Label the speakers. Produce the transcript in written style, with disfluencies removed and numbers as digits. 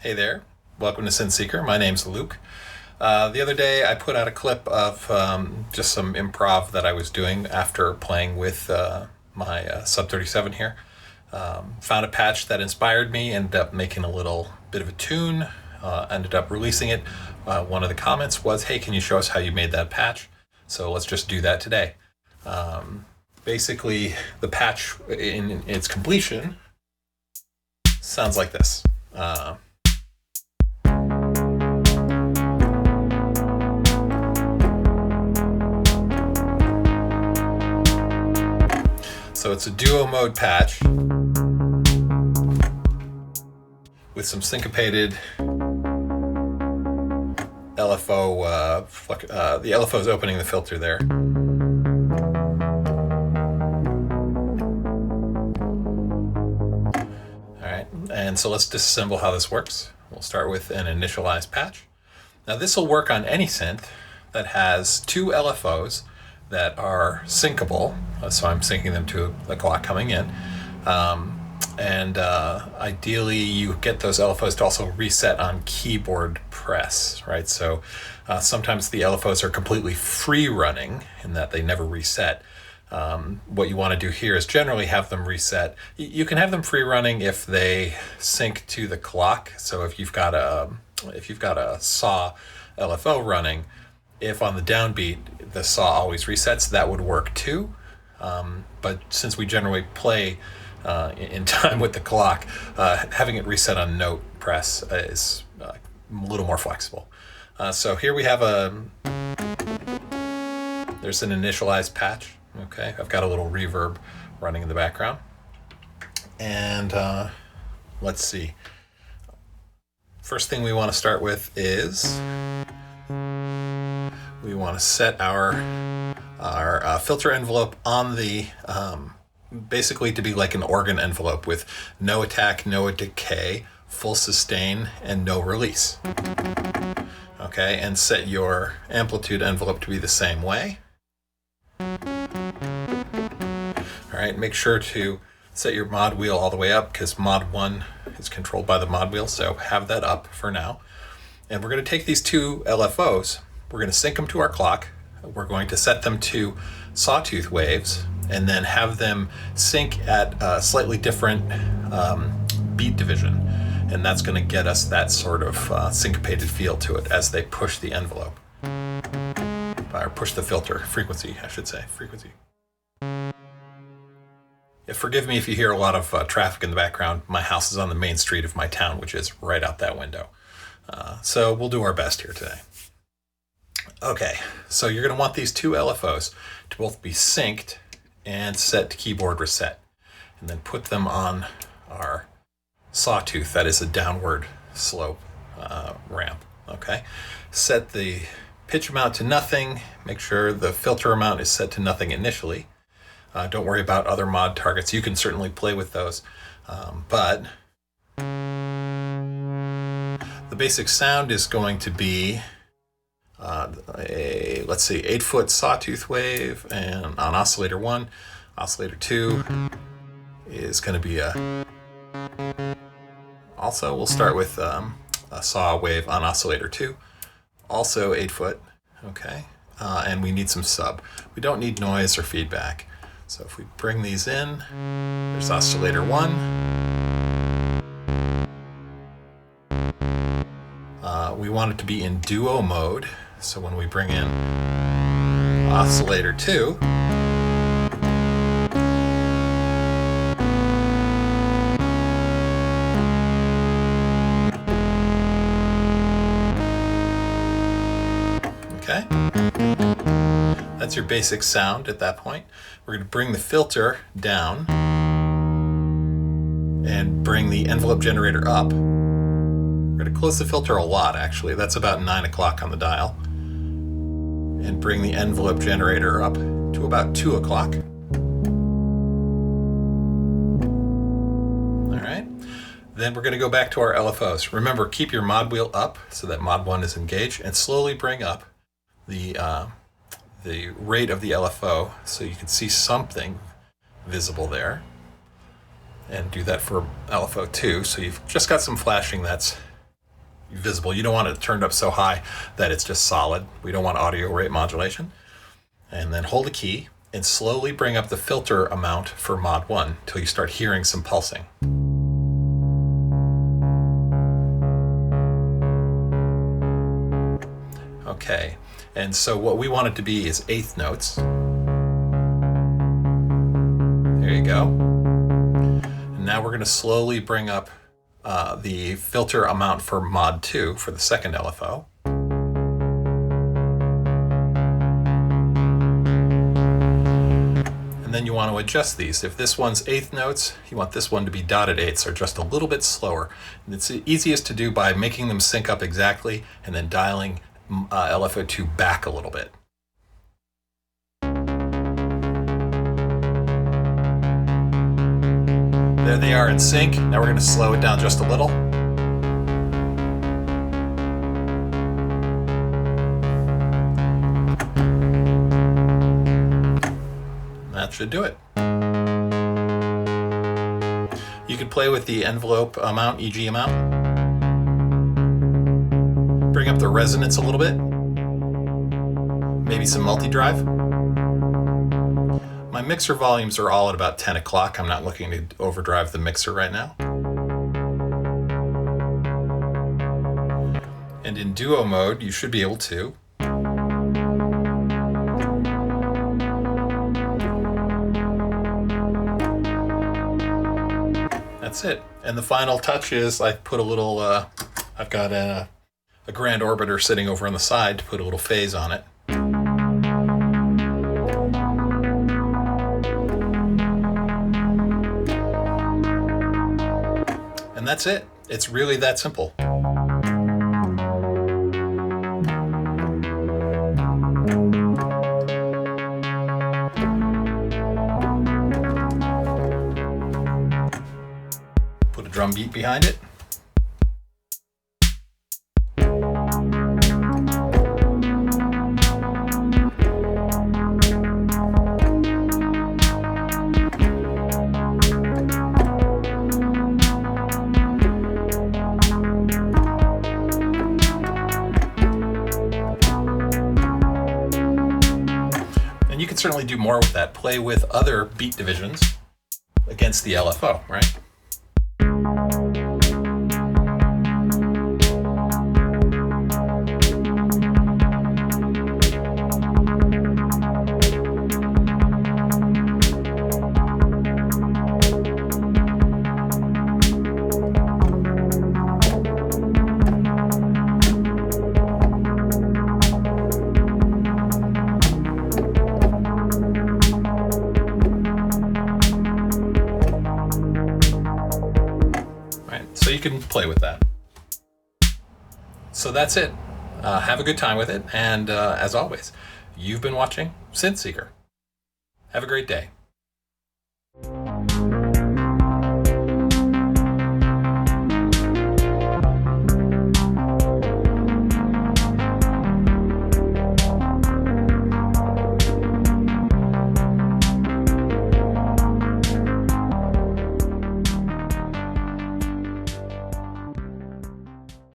Speaker 1: Hey there, welcome to Synth Seeker. My name's Luke. The other day I put out a clip of just some improv that I was doing after playing with my Sub 37 here. Found a patch that inspired me, ended up making a little bit of a tune, ended up releasing it. One of the comments was, hey, can you show us how you made that patch? So let's just do that today. Basically, the patch in its completion sounds like this. So it's a duo mode patch with some syncopated LFO, the LFO is opening the filter there. All right, and so let's disassemble how this works. We'll start with an initialized patch. Now this will work on any synth that has two LFOs that are syncable, so I'm syncing them to the clock coming in. Ideally you get those LFOs to also reset on keyboard press, right? So sometimes the LFOs are completely free running in that they never reset. What you want to do here is generally have them reset. You can have them free running if they sync to the clock. So if you've got a saw LFO running, if on the downbeat the saw always resets, that would work too. But since we generally play in time with the clock, having it reset on note press is a little more flexible. So here we have there's an initialized patch. Okay, I've got a little reverb running in the background. And let's see. First thing we want to start with is we want to set our filter envelope on the basically to be like an organ envelope with no attack, no decay, full sustain, and no release. Okay, and set your amplitude envelope to be the same way. All right, make sure to set your mod wheel all the way up because mod 1 is controlled by the mod wheel, so have that up for now. And we're going to take these two LFOs, we're going to sync them to our clock, we're going to set them to sawtooth waves, and then have them sync at a slightly different beat division. And that's going to get us that sort of syncopated feel to it as they push the envelope. Or push the filter, frequency, I should say, frequency. Yeah, forgive me if you hear a lot of traffic in the background. My house is on the main street of my town, which is right out that window. So we'll do our best here today. Okay, so you're going to want these two LFOs to both be synced and set to keyboard reset. And then put them on our sawtooth, that is a downward slope ramp. Okay, set the pitch amount to nothing. Make sure the filter amount is set to nothing initially. Don't worry about other mod targets. You can certainly play with those. But the basic sound is going to be let's see, 8-foot sawtooth wave, and on oscillator 1, oscillator 2 is going to be also we'll start with a saw wave on oscillator 2, also 8-foot, okay, and we need some sub. We don't need noise or feedback. So if we bring these in, there's oscillator 1. We want it to be in duo mode. So when we bring in oscillator 2, okay, that's your basic sound at that point. We're going to bring the filter down and bring the envelope generator up. We're going to close the filter a lot, actually. That's about 9 o'clock on the dial. And bring the envelope generator up to about 2 o'clock. All right. Then we're going to go back to our LFOs. Remember, keep your mod wheel up so that mod 1 is engaged, and slowly bring up the rate of the LFO so you can see something visible there. And do that for LFO 2. So you've just got some flashing that's visible. You don't want it turned up so high that it's just solid. We don't want audio rate modulation. And then hold the key and slowly bring up the filter amount for mod 1 till you start hearing some pulsing. Okay, and so what we want it to be is eighth notes. There you go. And now we're going to slowly bring up the filter amount for mod 2 for the second LFO. And then you want to adjust these. If this one's eighth notes, you want this one to be dotted eighths, or just a little bit slower. And it's easiest to do by making them sync up exactly and then dialing LFO2 back a little bit. There they are in sync. Now we're going to slow it down just a little. That should do it. You can play with the envelope amount, EG amount. Bring up the resonance a little bit. Maybe some multi-drive. My mixer volumes are all at about 10 o'clock. I'm not looking to overdrive the mixer right now. And in duo mode, you should be able to. That's it. And the final touch is I put a little, I've got a grand orbiter sitting over on the side to put a little phase on it. And that's it. It's really that simple. Put a drum beat behind it. And you can certainly do more with that. Play with other beat divisions against the LFO, right? So you can play with that. So that's it. Have a good time with it. And as always, you've been watching Synth Seeker. Have a great day.